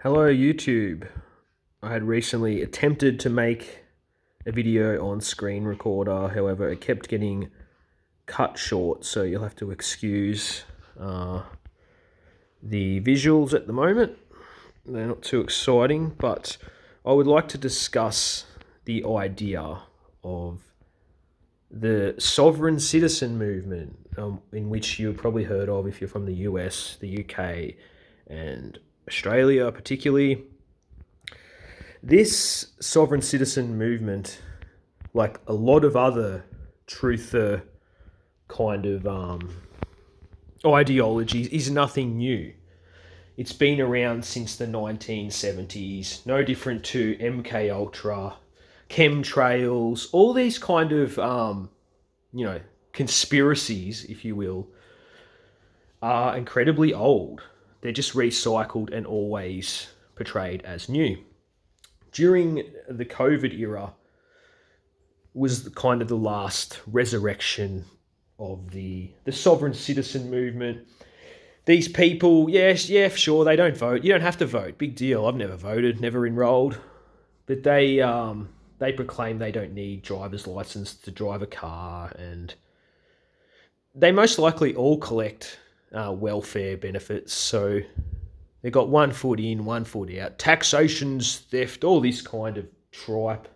Hello YouTube. I had recently attempted to make a video on screen recorder, however it kept getting cut short, so you'll have to excuse the visuals at the moment. They're not too exciting, but I would like to discuss the idea of the sovereign citizen movement, in which you've probably heard of if you're from the US, the UK, and Australia particularly. This sovereign citizen movement, like a lot of other truther kind of ideologies, is nothing new. It's been around since the 1970s, no different to MK Ultra, chemtrails, all these kind of conspiracies, if you will, are incredibly old. They're just recycled and always portrayed as new. During the COVID era was kind of the last resurrection of the sovereign citizen movement. These people, yes, yeah, sure, they don't vote. You don't have to vote. Big deal. I've never voted, never enrolled. But they proclaim they don't need driver's license to drive a car, and they most likely all collect welfare benefits. So they got 1 foot in, 1 foot out. Taxation's theft, all this kind of tripe.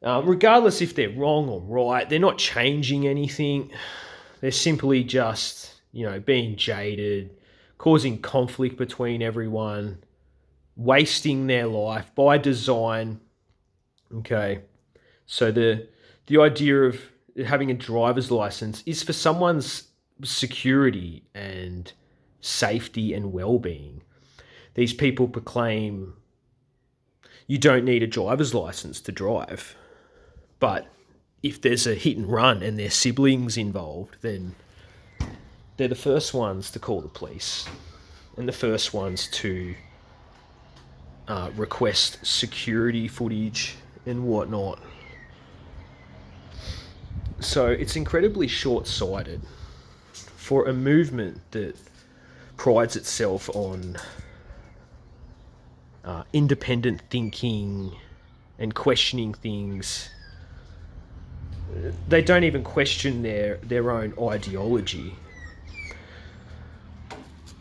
Regardless if they're wrong or right, they're not changing anything. They're simply just, being jaded, causing conflict between everyone, wasting their life by design. Okay, so the idea of having a driver's license is for someone's security and safety and well-being. These people proclaim you don't need a driver's license to drive, but if there's a hit and run and there's siblings involved, then they're the first ones to call the police and the first ones to request security footage and whatnot. So it's incredibly short-sighted for a movement that prides itself on independent thinking and questioning things. They don't even question their own ideology.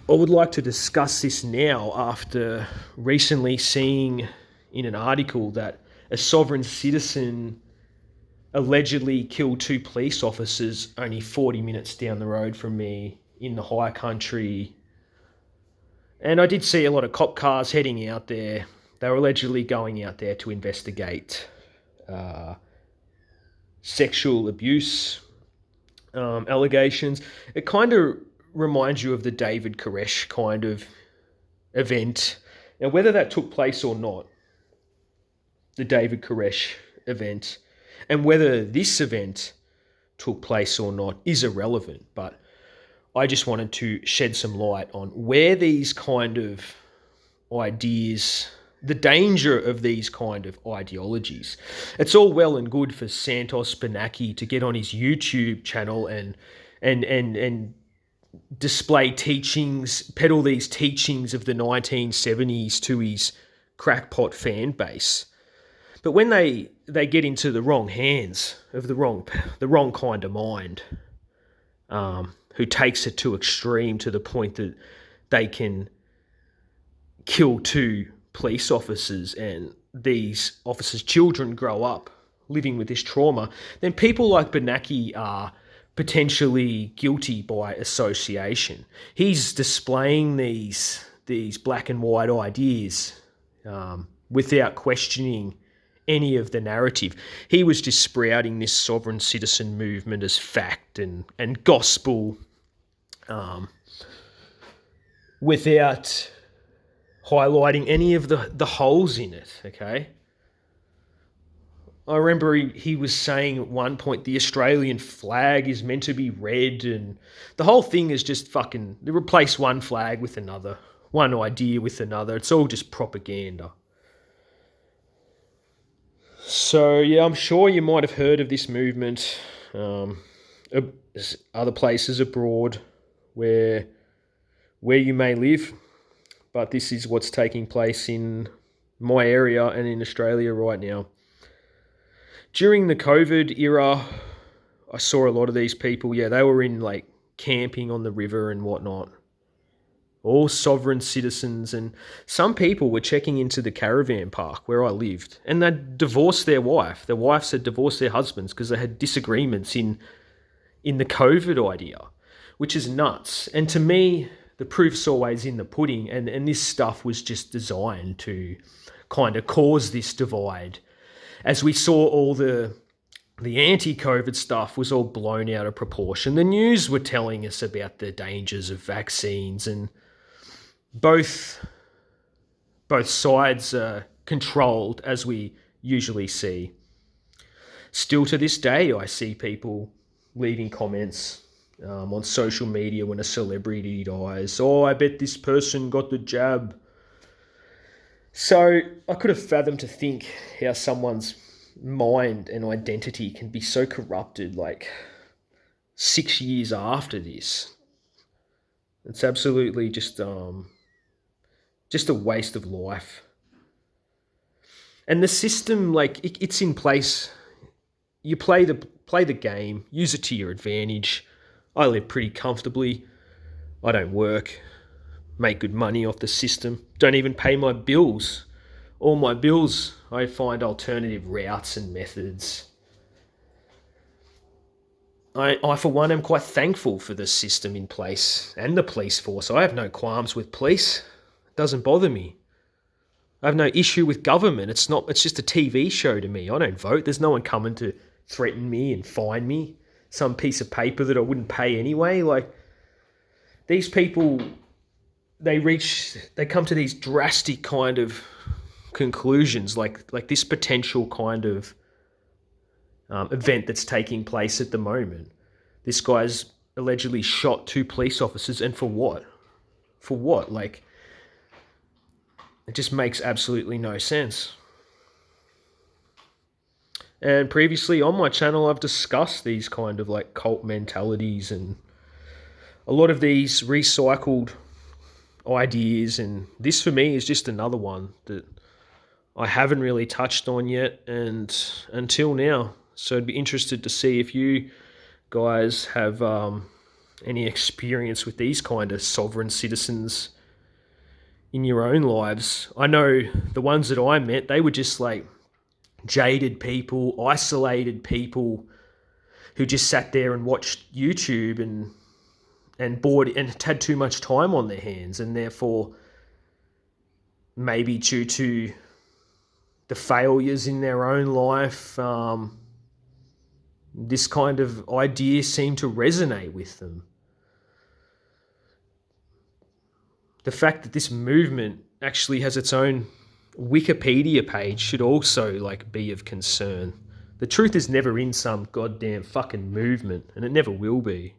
I would like to discuss this now after recently seeing in an article that a sovereign citizen allegedly killed 2 police officers only 40 minutes down the road from me in the high country. And I did see a lot of cop cars heading out there. They were allegedly going out there to investigate sexual abuse allegations. It kind of reminds you of the David Koresh kind of event. Now, whether that took place or not, the David Koresh event, and whether this event took place or not is irrelevant, but I just wanted to shed some light on where these kind of ideas, the danger of these kind of ideologies. It's all well and good for Santos Benaki to get on his YouTube channel and display teachings, peddle these teachings of the 1970s to his crackpot fan base. But when they get into the wrong hands of the wrong kind of mind, who takes it to extreme to the point that they can kill 2 police officers and these officers' children grow up living with this trauma, then people like Benaki are potentially guilty by association. He's displaying these black and white ideas without questioning any of the narrative. He was just sprouting this sovereign citizen movement as fact and gospel without highlighting any of the holes in it, okay? I remember he was saying at one point the Australian flag is meant to be red, and the whole thing is just fucking, they replace one flag with another, one idea with another. It's all just propaganda. So, yeah, I'm sure you might have heard of this movement, other places abroad where you may live, but this is what's taking place in my area and in Australia right now. During the COVID era, I saw a lot of these people. Yeah, they were in like camping on the river and whatnot. All sovereign citizens, and some people were checking into the caravan park where I lived, and they'd divorced their wife. Their wives had divorced their husbands because they had disagreements in the COVID idea, which is nuts. And to me, the proof's always in the pudding, and this stuff was just designed to kind of cause this divide. As we saw, all the anti-COVID stuff was all blown out of proportion. The news were telling us about the dangers of vaccines, and both sides are controlled, as we usually see. Still to this day, I see people leaving comments on social media when a celebrity dies. Oh, I bet this person got the jab. So I could have fathomed to think how someone's mind and identity can be so corrupted like 6 years after this. It's absolutely just a waste of life. And the system, like, it's in place. You play the game, use it to your advantage. I live pretty comfortably. I don't work, make good money off the system, don't even pay my bills. All my bills, I find alternative routes and methods. I for one, am quite thankful for the system in place and the police force. I have no qualms with police. It doesn't bother me. I have no issue with government. It's just a TV show to me. I don't vote. There's no one coming to threaten me and fine me some piece of paper that I wouldn't pay anyway. Like, these people, they come to these drastic kind of conclusions, like this potential kind of event that's taking place at the moment. This guy's allegedly shot 2 police officers, and for what? For what? Like, it just makes absolutely no sense. And previously on my channel, I've discussed these kind of like cult mentalities and a lot of these recycled ideas, and this for me is just another one that I haven't really touched on yet, and until now. So I'd be interested to see if you guys have any experience with these kind of sovereign citizens in your own lives. I know the ones that I met, they were just like jaded people, isolated people who just sat there and watched YouTube and bored and had too much time on their hands, and therefore maybe due to the failures in their own life, this kind of idea seemed to resonate with them. The fact that this movement actually has its own Wikipedia page should also like be of concern. The truth is never in some goddamn fucking movement, and it never will be.